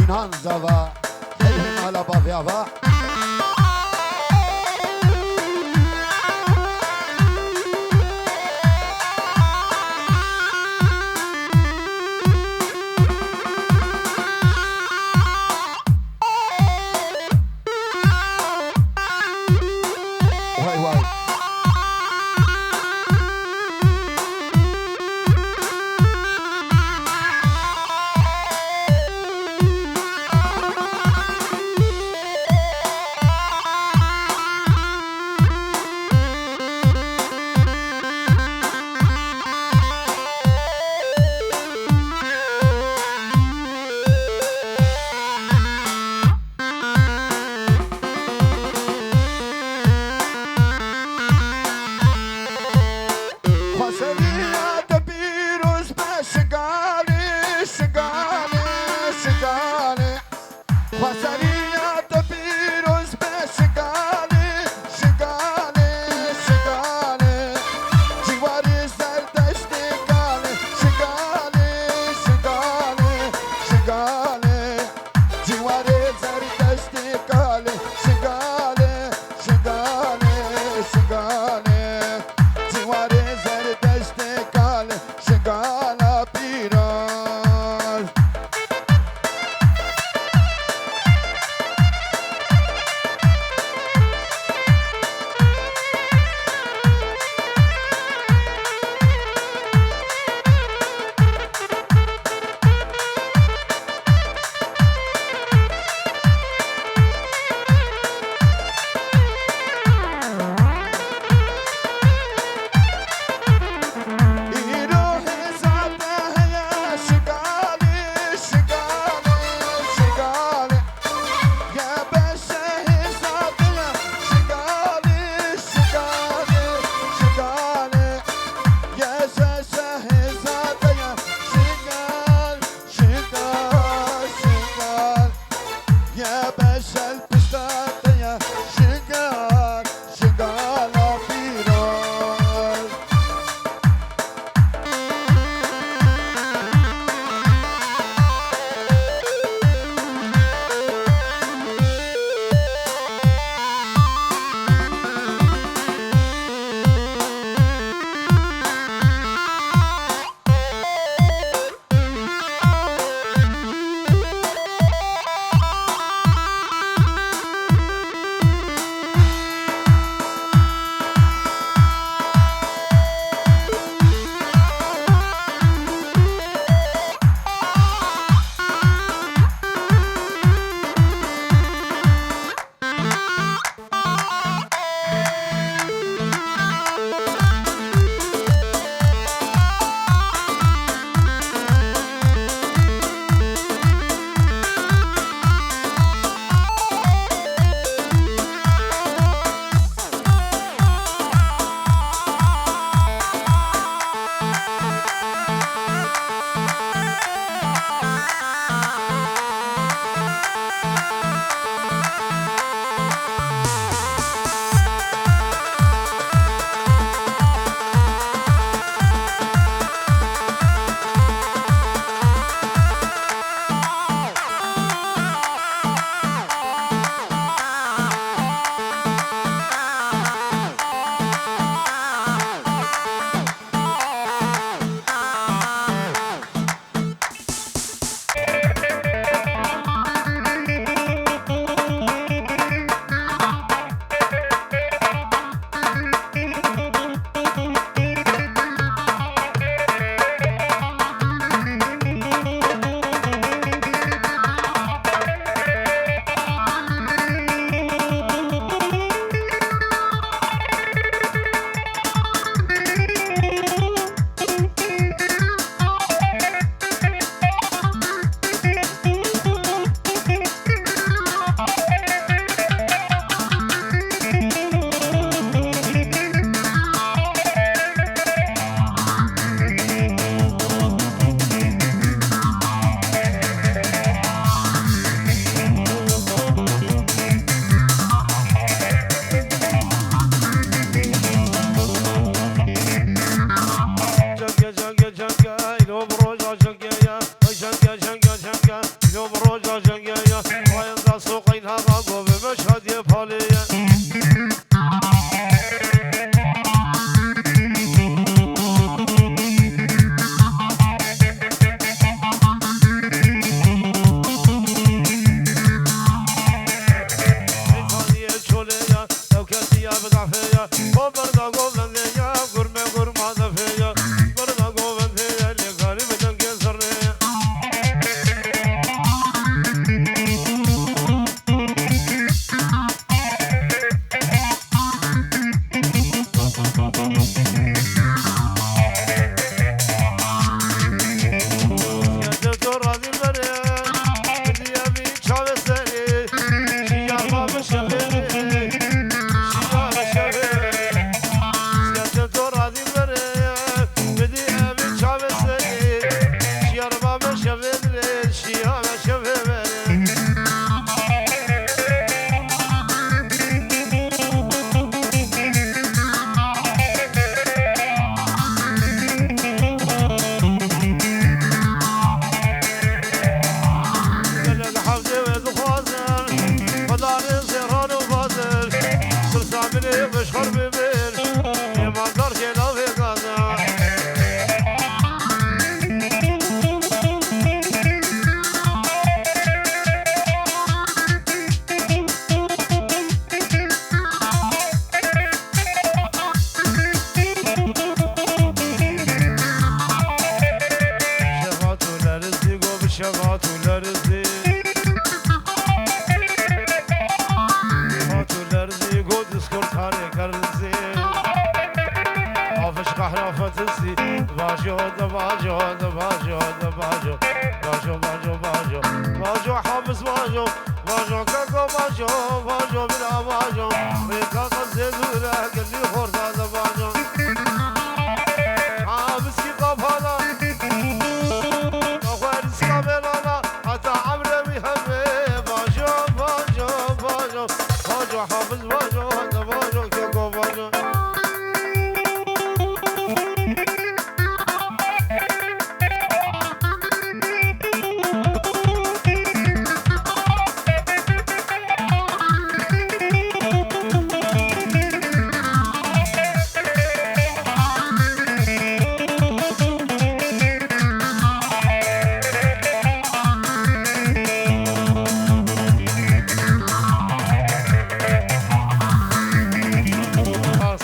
Hanzawa, Helena Bawiawa. باجو باجو باجو باجو باجو باجو باجو باجو حافظ باجو باجو كاكو باجو باجو بلا باجو ريكا قصد دولا قلي خورتا باجو حافظ كي قبالا نخوارس كابلانا حتى عمري بيهمي باجو باجو باجو باجو حافظ باجو باجو كاكو باجو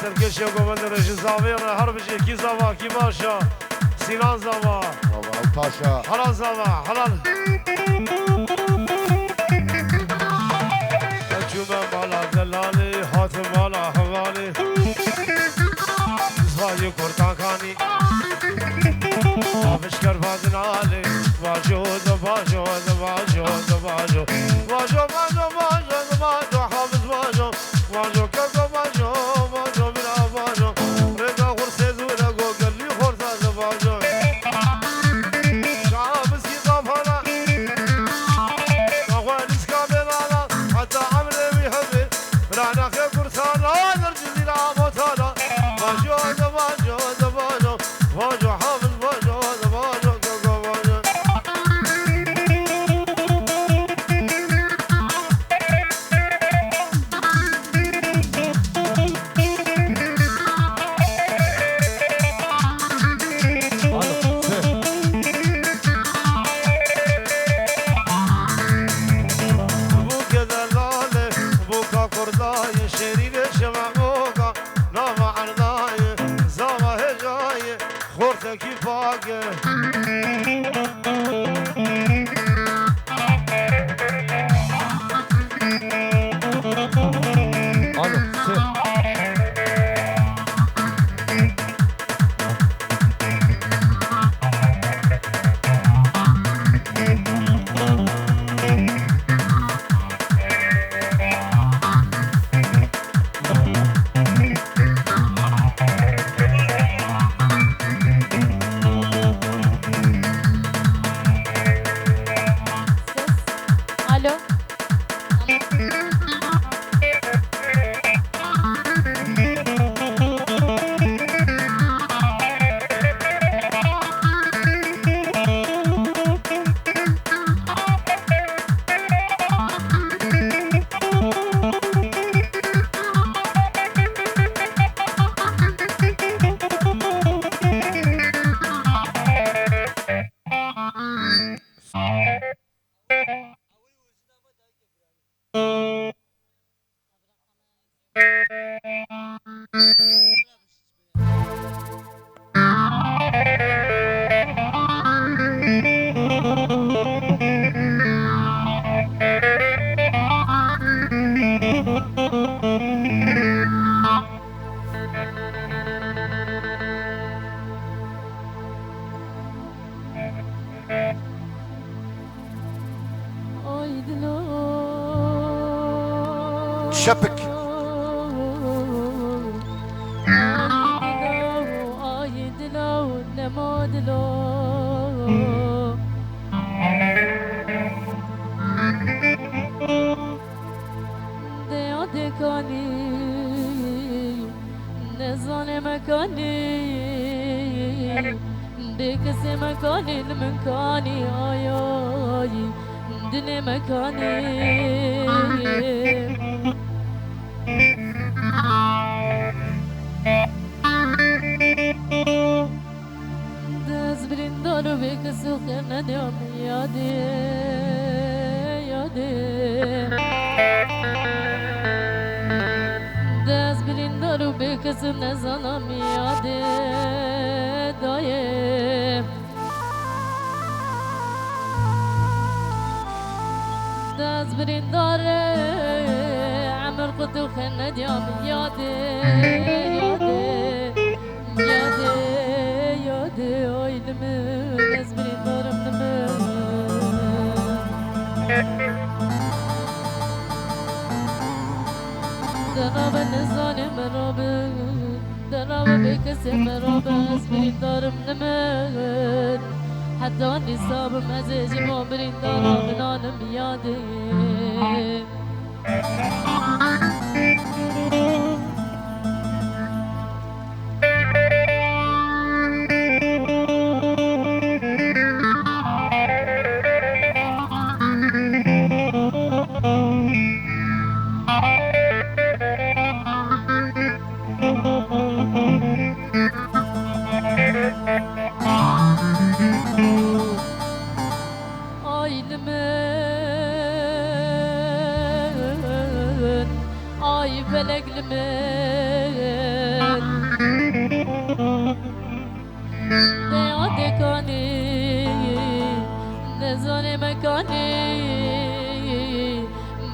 سرکشی گوبند رژی زاویر هر بجی کی زاوا کی باشا سینان زاوا پاشا حلال زاوا حلال چوبه بالا دلالی هات بالا حوالی زوای کرتان خانی آبشکر بادنالی واجود واجود واجود واجود واجود واجود واجود واجود حافظ واجود واجود ککو واجود شبك بكس مكاني المكاني آي دني مكاني دز برندارو بكس وخنا ديوم يادي يادي دز برندارو بكس نزانم يادي دايم دز برندار عمر قد وخنا ديوم يادي يادي يادي يادي yadi oylumı ezbrin darımlımı Dana ben zalim merabı Dana ve bekesi merabı ezbrin darımlımı Hatta nisabım ezecim obrin darımın alım yadi Aylımın, ay feleklimin Ne adekani, ne zane mekani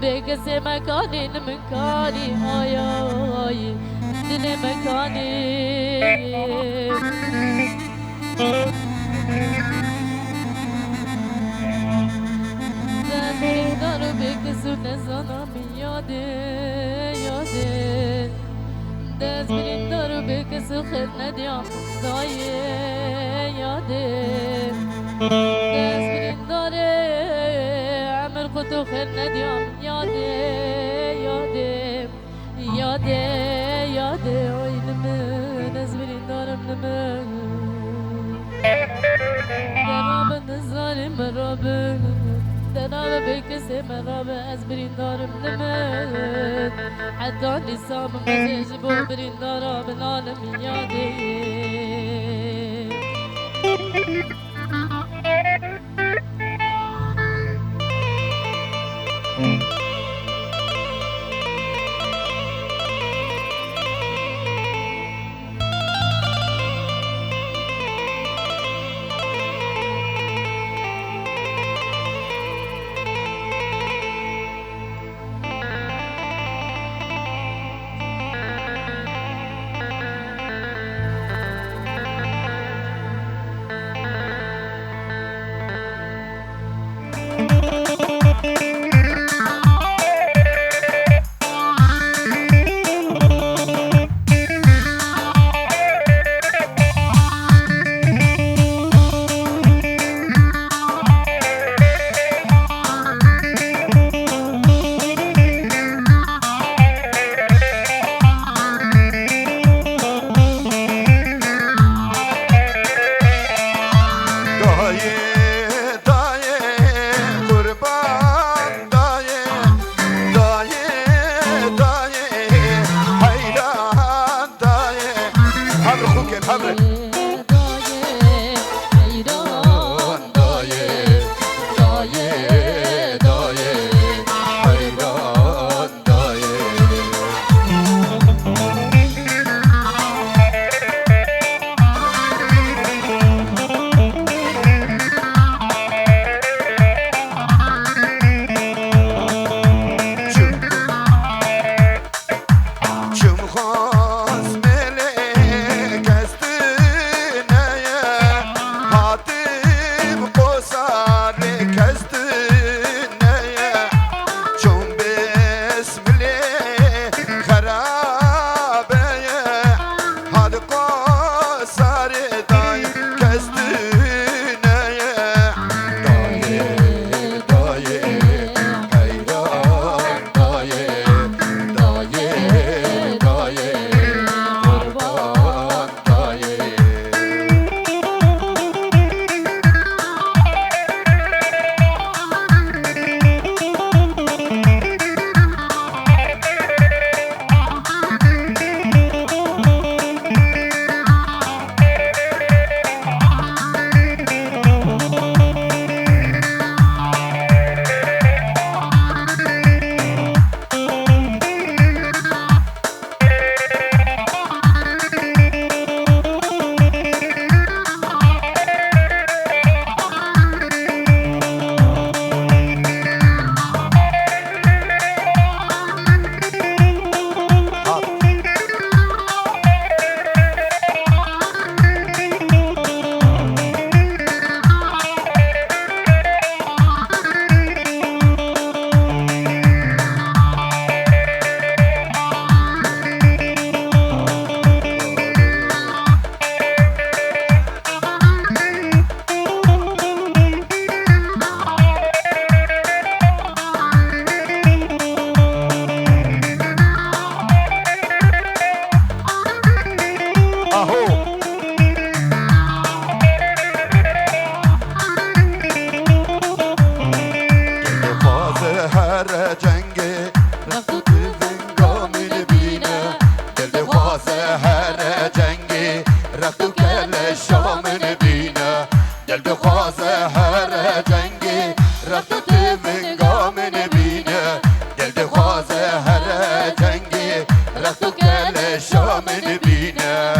Bekese mekani, ne mekani Ay ay, dile mekani Daru beksu ne sana mi yade yade Dezbirin daru beksu khir ne diyam daye yade Dezbirin dare amir kutu khir ne diyam yade yade Yade yade oylımı Dezbirin darım nımı Derabın zalim merabın Dana bekese merhaba ezbrin darım lemut Hatta nisabım ezeci bu birin darabın alem yadi جنگی رفت و تفنگامین بینه دل بخواسته هر جنگی رفت و کل شامن بینه دل بخواسته هر جنگی رفت و تفنگامن بینه دل بخواسته هر جنگی رفت و کل شامن بینه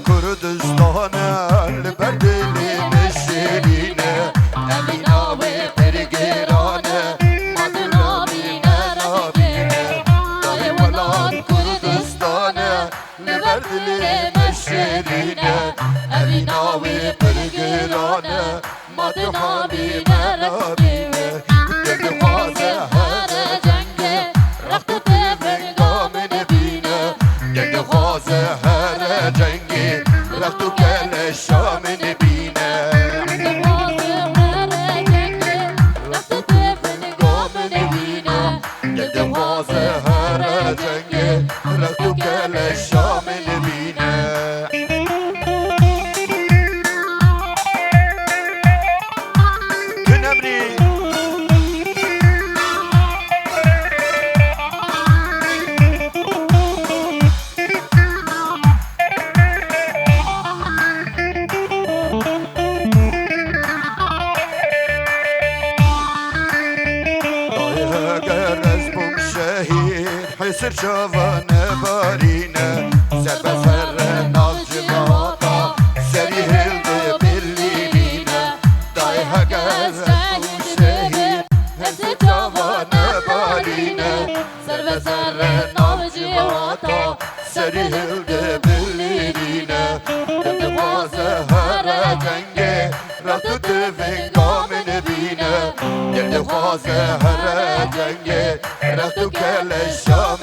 Kurdistan Berdili Meşirine Emina ve Pergirane Madına bine Rabine Dahi Valan Kurdistan Berdili Meşirine Emina ve Pergirane Madına bine Rabine Deli Faze her cenge Raktı tefengamen bine Deli Faze her cenge رفتو کل شامن بینه رفتو تفنگامن بینه گلد وازه هر جنگه رفتو کل شامن بینه تنمری حسر شوانه بارینه سر به سر نازجماتا سری هلده بلیرینه دای هگر رسم شهید حسر شوانه بارینه سر به سر نازجماتا سری هلده بلیرینه دل بازه هر جنگه رفتو تفنگامن بینه دل بازه هر جنگه رفتو کل شام